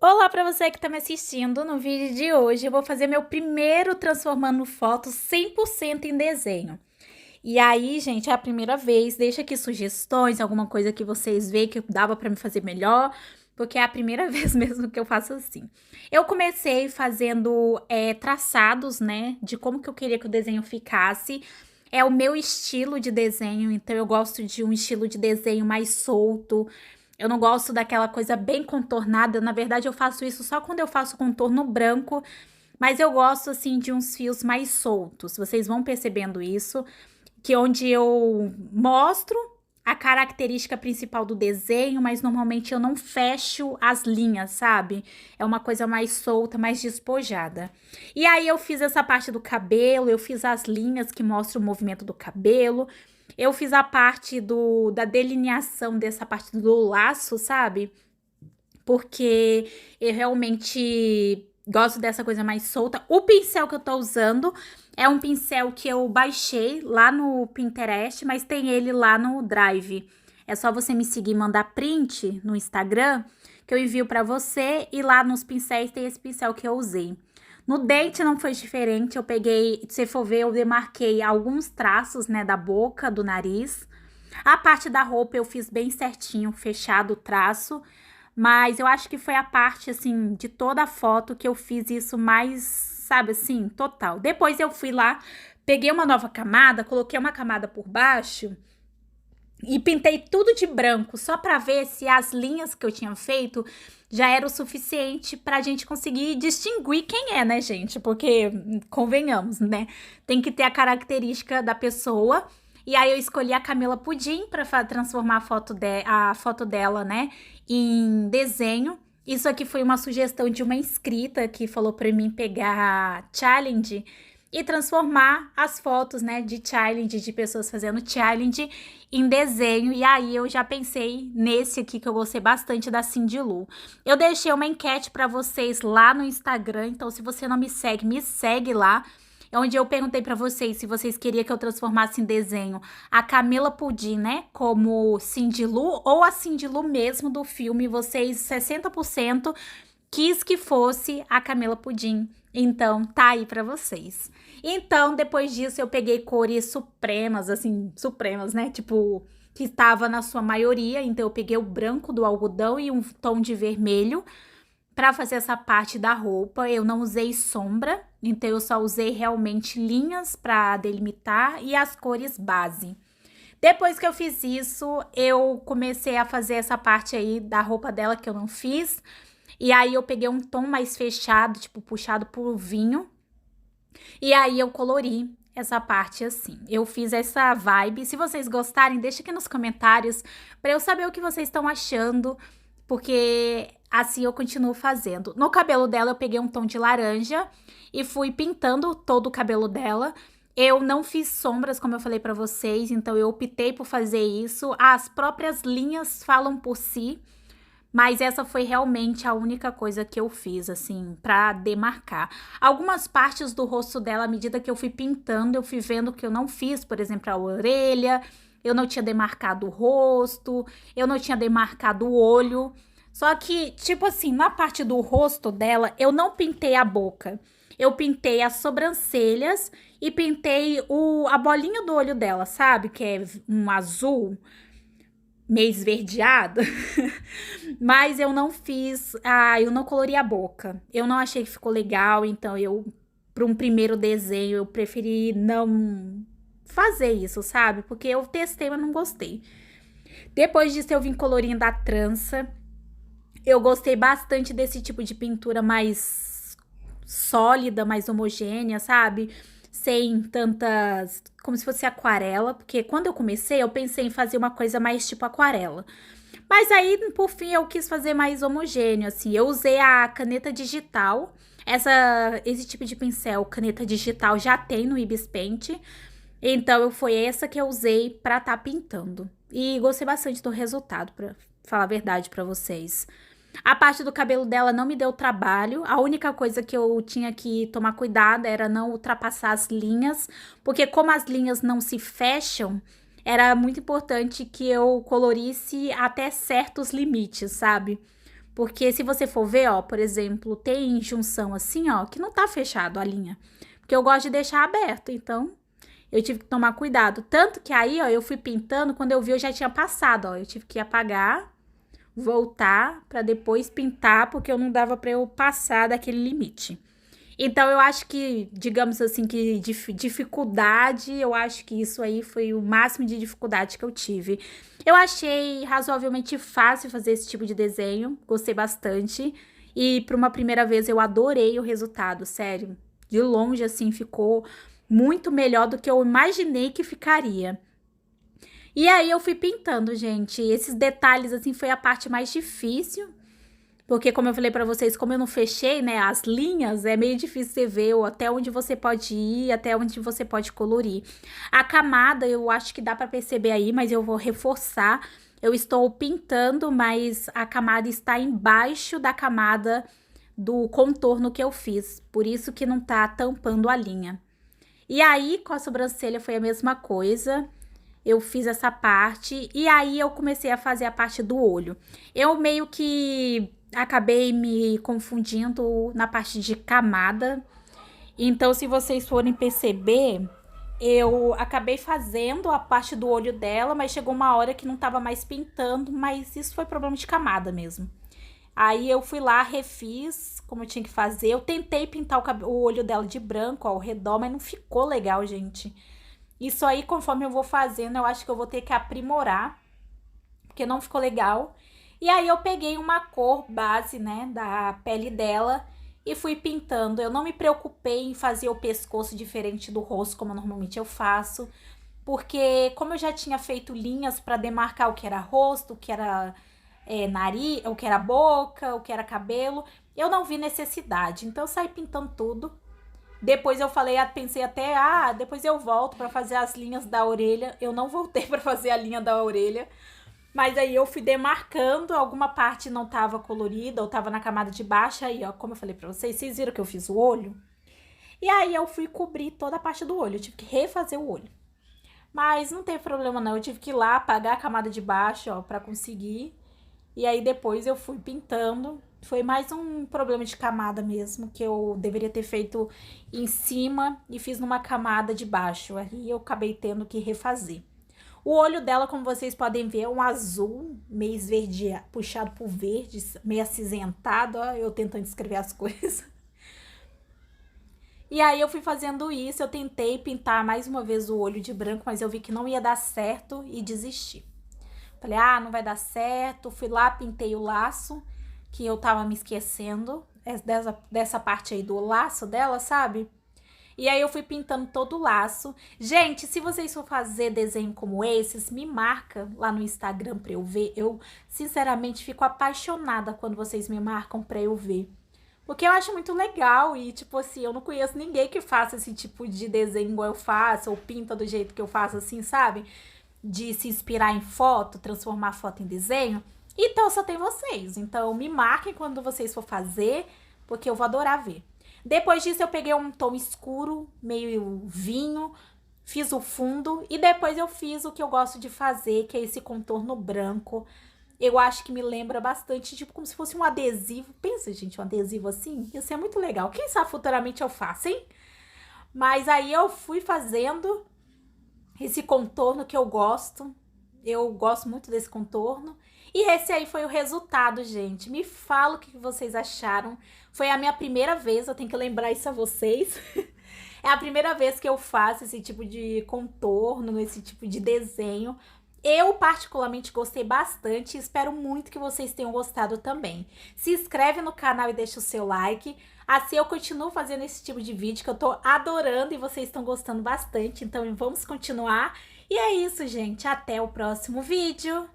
Olá para você que está me assistindo. No vídeo de hoje eu vou fazer meu primeiro transformando fotos 100% em desenho. E aí, gente, é a primeira vez. Deixa aqui sugestões, alguma coisa que vocês veem que dava para me fazer melhor, porque é a primeira vez mesmo que eu faço assim. Eu comecei fazendo traçados, né, de como que eu queria que o desenho ficasse. É o meu estilo de desenho, então eu gosto de um estilo de desenho mais solto. Eu não gosto daquela coisa bem contornada. Na verdade, eu faço isso só quando eu faço contorno branco, mas eu gosto assim de uns fios mais soltos. Vocês vão percebendo isso, que onde eu mostro a característica principal do desenho, mas normalmente eu não fecho as linhas, sabe? É uma coisa mais solta, mais despojada. E aí eu fiz essa parte do cabelo, eu fiz as linhas que mostram o movimento do cabelo. Eu fiz a parte da delineação dessa parte do laço, sabe? Porque eu realmente gosto dessa coisa mais solta. O pincel que eu tô usando é um pincel que eu baixei lá no Pinterest, mas tem ele lá no Drive. É só você me seguir e mandar print no Instagram, que eu envio pra você, e lá nos pincéis tem esse pincel que eu usei. No dente não foi diferente, eu peguei, se for ver, eu demarquei alguns traços, né, da boca, do nariz. A parte da roupa eu fiz bem certinho, fechado o traço, mas eu acho que foi a parte, assim, de toda a foto que eu fiz isso mais, sabe, assim, total. Depois eu fui lá, peguei uma nova camada, coloquei uma camada por baixo e pintei tudo de branco, só pra ver se as linhas que eu tinha feito já era o suficiente pra gente conseguir distinguir quem é, né, gente? Porque, convenhamos, né? Tem que ter a característica da pessoa. E aí eu escolhi a Camila Pudim para transformar a foto dela, né, em desenho. Isso aqui foi uma sugestão de uma inscrita que falou para mim pegar challenge e transformar as fotos, né, de challenge, de pessoas fazendo challenge em desenho. E aí eu já pensei nesse aqui que eu gostei bastante, da Cindy Lou. Eu deixei uma enquete para vocês lá no Instagram, então se você não me segue lá. É onde eu perguntei pra vocês se vocês queriam que eu transformasse em desenho a Camila Pudim, né, como Cindy Lou, ou a Cindy Lou mesmo do filme. Vocês, 60% quis que fosse a Camila Pudim. Então, tá aí pra vocês. Então, depois disso, eu peguei cores supremas, assim, supremas, né, tipo, que estava na sua maioria. Então, eu peguei o branco do algodão e um tom de vermelho para fazer essa parte da roupa. Eu não usei sombra, então eu só usei realmente linhas para delimitar e as cores base. Depois que eu fiz isso, eu comecei a fazer essa parte aí da roupa dela que eu não fiz. E aí eu peguei um tom mais fechado, tipo puxado por vinho. E aí eu colori essa parte assim. Eu fiz essa vibe. Se vocês gostarem, deixa aqui nos comentários para eu saber o que vocês estão achando, porque assim eu continuo fazendo. No cabelo dela eu peguei um tom de laranja e fui pintando todo o cabelo dela. Eu não fiz sombras, como eu falei pra vocês, então eu optei por fazer isso. As próprias linhas falam por si, mas essa foi realmente a única coisa que eu fiz, assim, pra demarcar. Algumas partes do rosto dela, à medida que eu fui pintando, eu fui vendo que eu não fiz, por exemplo, a orelha, eu não tinha demarcado o rosto, eu não tinha demarcado o olho. Só que, tipo assim, na parte do rosto dela, eu não pintei a boca. Eu pintei as sobrancelhas e pintei a bolinha do olho dela, sabe? Que é um azul meio esverdeado. Mas eu não fiz, eu não colori a boca. Eu não achei que ficou legal, então para um primeiro desenho, eu preferi não fazer isso, sabe? Porque eu testei, mas não gostei. Depois disso, eu vim colorindo a trança. Eu gostei bastante desse tipo de pintura mais sólida, mais homogênea, sabe? Sem tantas, como se fosse aquarela, porque quando eu comecei, eu pensei em fazer uma coisa mais tipo aquarela. Mas aí, por fim, eu quis fazer mais homogêneo, assim. Eu usei a caneta digital. Esse tipo de pincel, caneta digital, já tem no Ibis Paint. Então, foi essa que eu usei pra estar pintando. E gostei bastante do resultado, pra falar a verdade pra vocês. A parte do cabelo dela não me deu trabalho. A única coisa que eu tinha que tomar cuidado era não ultrapassar as linhas, porque como as linhas não se fecham, era muito importante que eu colorisse até certos limites, sabe? Porque se você for ver, ó, por exemplo, tem junção assim, ó, que não tá fechado a linha. Porque eu gosto de deixar aberto, então eu tive que tomar cuidado. Tanto que aí, ó, eu fui pintando, quando eu vi eu já tinha passado, ó. Eu tive que apagar, voltar pra depois pintar, porque eu não dava pra eu passar daquele limite. Então, eu acho que, digamos assim, que dificuldade, eu acho que isso aí foi o máximo de dificuldade que eu tive. Eu achei razoavelmente fácil fazer esse tipo de desenho, gostei bastante. E para uma primeira vez eu adorei o resultado, sério. De longe, assim, ficou muito melhor do que eu imaginei que ficaria. E aí eu fui pintando, gente. Esses detalhes, assim, foi a parte mais difícil. Porque, como eu falei pra vocês, como eu não fechei, né, as linhas, é meio difícil você ver até onde você pode ir, até onde você pode colorir. A camada, eu acho que dá pra perceber aí, mas eu vou reforçar. Eu estou pintando, mas a camada está embaixo da camada do contorno que eu fiz. Por isso que não tá tampando a linha. E aí, com a sobrancelha foi a mesma coisa. Eu fiz essa parte e aí eu comecei a fazer a parte do olho. Eu meio que acabei me confundindo na parte de camada. Então, se vocês forem perceber, eu acabei fazendo a parte do olho dela, mas chegou uma hora que não tava mais pintando, mas isso foi problema de camada mesmo. Aí eu fui lá, refiz como eu tinha que fazer. Eu tentei pintar o olho dela de branco ao redor, mas não ficou legal, gente. Isso aí, conforme eu vou fazendo, eu acho que eu vou ter que aprimorar, porque não ficou legal. E aí eu peguei uma cor base, né, da pele dela e fui pintando. Eu não me preocupei em fazer o pescoço diferente do rosto, como normalmente eu faço, porque como eu já tinha feito linhas para demarcar o que era rosto, o que era nariz, o que era boca, o que era cabelo, eu não vi necessidade. Então eu saí pintando tudo. Depois eu falei, pensei até, depois eu volto pra fazer as linhas da orelha. Eu não voltei pra fazer a linha da orelha, mas aí eu fui demarcando, alguma parte não tava colorida ou tava na camada de baixo. Aí, ó, como eu falei pra vocês viram que eu fiz o olho? E aí eu fui cobrir toda a parte do olho, eu tive que refazer o olho. Mas não teve problema não, eu tive que ir lá apagar a camada de baixo, ó, pra conseguir. E aí depois eu fui pintando. Foi mais um problema de camada mesmo, que eu deveria ter feito em cima e fiz numa camada de baixo. Aí eu acabei tendo que refazer. O olho dela, como vocês podem ver, é um azul, meio esverdeado, puxado por verde, meio acinzentado. Ó, eu tentando escrever as coisas. E aí eu fui fazendo isso, eu tentei pintar mais uma vez o olho de branco, mas eu vi que não ia dar certo e desisti. Falei, não vai dar certo. Fui lá, pintei o laço, que eu tava me esquecendo dessa parte aí do laço dela, sabe? E aí eu fui pintando todo o laço. Gente, se vocês for fazer desenho como esses, me marca lá no Instagram pra eu ver. Eu, sinceramente, fico apaixonada quando vocês me marcam pra eu ver. Porque eu acho muito legal e, tipo assim, eu não conheço ninguém que faça esse tipo de desenho igual eu faço, ou pinta do jeito que eu faço assim, sabe? De se inspirar em foto, transformar a foto em desenho. Então só tem vocês. Então me marquem quando vocês for fazer, porque eu vou adorar ver. Depois disso eu peguei um tom escuro, meio vinho, fiz o fundo e depois eu fiz o que eu gosto de fazer, que é esse contorno branco. Eu acho que me lembra bastante, tipo, como se fosse um adesivo. Pensa, gente, um adesivo assim, ia ser muito legal. Quem sabe futuramente eu faço, hein? Mas aí eu fui fazendo esse contorno que eu gosto. Eu gosto muito desse contorno. E esse aí foi o resultado, gente. Me fala o que vocês acharam. Foi a minha primeira vez, eu tenho que lembrar isso a vocês. É a primeira vez que eu faço esse tipo de contorno, esse tipo de desenho. Eu particularmente gostei bastante e espero muito que vocês tenham gostado também. Se inscreve no canal e deixa o seu like. Assim eu continuo fazendo esse tipo de vídeo que eu tô adorando e vocês estão gostando bastante. Então vamos continuar. E é isso, gente. Até o próximo vídeo.